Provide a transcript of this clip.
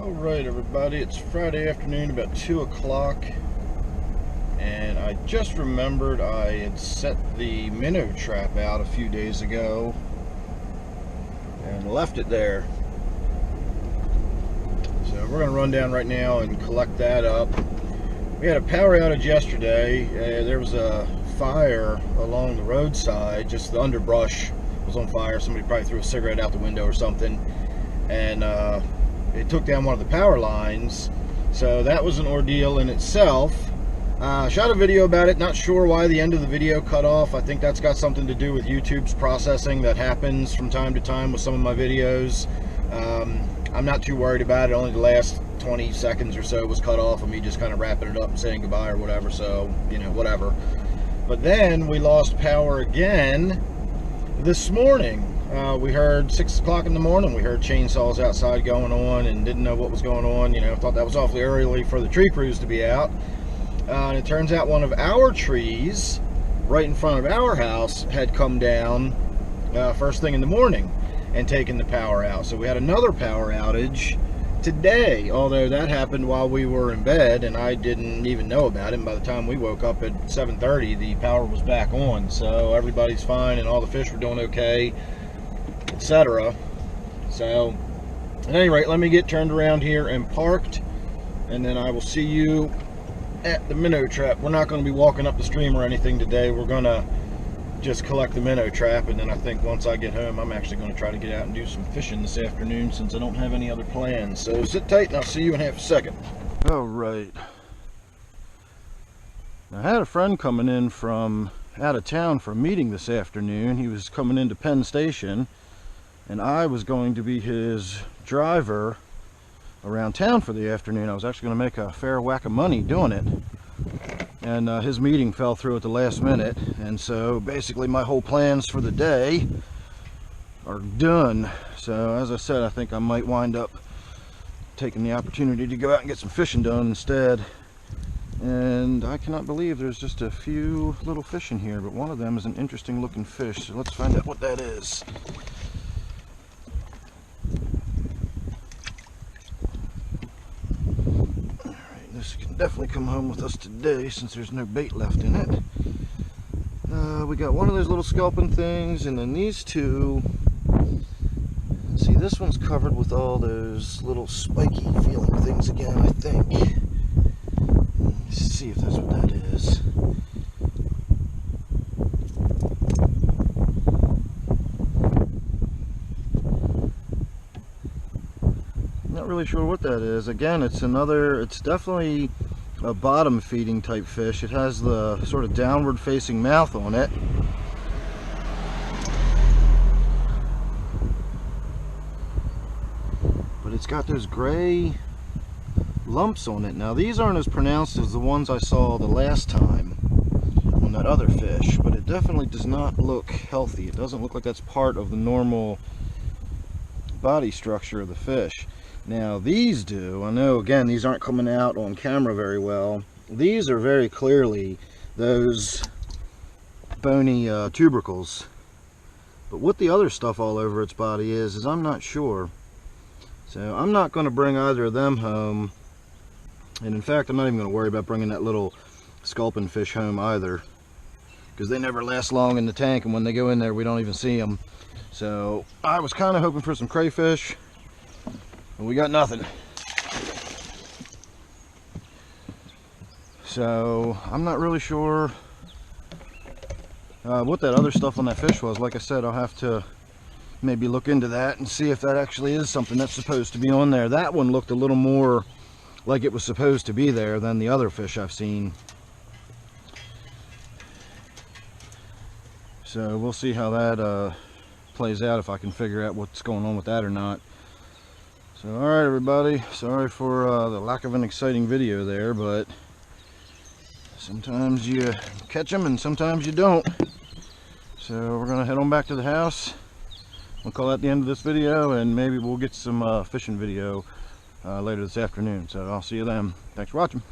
Alright everybody, it's Friday afternoon about 2 o'clock, and I just remembered I had set the minnow trap out a few days ago and left it there. So we're going to run down right now and collect that up. We had a power outage yesterday. There was a fire along the roadside, just the underbrush was on fire. Somebody probably threw a cigarette out the window or something, and it took down one of the power lines, so that was an ordeal in itself. Shot a video about it, not sure why the end of the video cut off. I think that's got something to do with YouTube's processing that happens from time to time with some of my videos. I'm not too worried about it. Only the last 20 seconds or so was cut off of me just kind of wrapping it up and saying goodbye or whatever, so, you know, whatever. But then we lost power again this morning. We heard 6 o'clock in the morning, we heard chainsaws outside going on and didn't know what was going on. You know, thought that was awfully early for the tree crews to be out. And it turns out one of our trees right in front of our house had come down first thing in the morning and taken the power out. So we had another power outage today, although that happened while we were in bed and I didn't even know about it. And by the time we woke up at 7:30, the power was back on. So everybody's fine and all the fish were doing okay, etc. So at any rate, let me get turned around here and parked, and then I will see you at the minnow trap. We're not going to be walking up the stream or anything today. We're going to just collect the minnow trap, and then I think once I get home I'm actually going to try to get out and do some fishing this afternoon since I don't have any other plans. So sit tight and I'll see you in half a second. Alright, I had a friend coming in from out of town for a meeting this afternoon. He was coming into Penn Station, and I was going to be his driver around town for the afternoon. I was actually going to make a fair whack of money doing it, and his meeting fell through at the last minute, and so basically my whole plans for the day are done. So as I said, I think I might wind up taking the opportunity to go out and get some fishing done instead. And I cannot believe there's just a few little fish in here, but one of them is an interesting looking fish, so let's find out what that is. This can definitely come home with us today since there's no bait left in it. We got one of those little sculpin things, and then these two. See, this one's covered with all those little spiky feeling things again, I think. Let's see if that's what that is. Not really sure what that is. Again, it's definitely a bottom feeding type fish. It has the sort of downward facing mouth on it. But it's got those gray lumps on it. Now these aren't as pronounced as the ones I saw the last time on that other fish, but it definitely does not look healthy. It doesn't look like that's part of the normal body structure of the fish. Now these do. I know, again, these aren't coming out on camera very well. These are very clearly those bony tubercles. But what the other stuff all over its body is I'm not sure. So I'm not going to bring either of them home. And in fact, I'm not even going to worry about bringing that little sculpin fish home either, because they never last long in the tank, and when they go in there we don't even see them. So I was kind of hoping for some crayfish, and we got nothing. So I'm not really sure what that other stuff on that fish was. Like I said, I'll have to maybe look into that and see if that actually is something that's supposed to be on there. That one looked a little more like it was supposed to be there than the other fish I've seen. So we'll see how that plays out, if I can figure out what's going on with that or not. So alright everybody, sorry for the lack of an exciting video there, but sometimes you catch them and sometimes you don't. So we're going to head on back to the house. We'll call that the end of this video, and maybe we'll get some fishing video later this afternoon. So I'll see you then. Thanks for watching.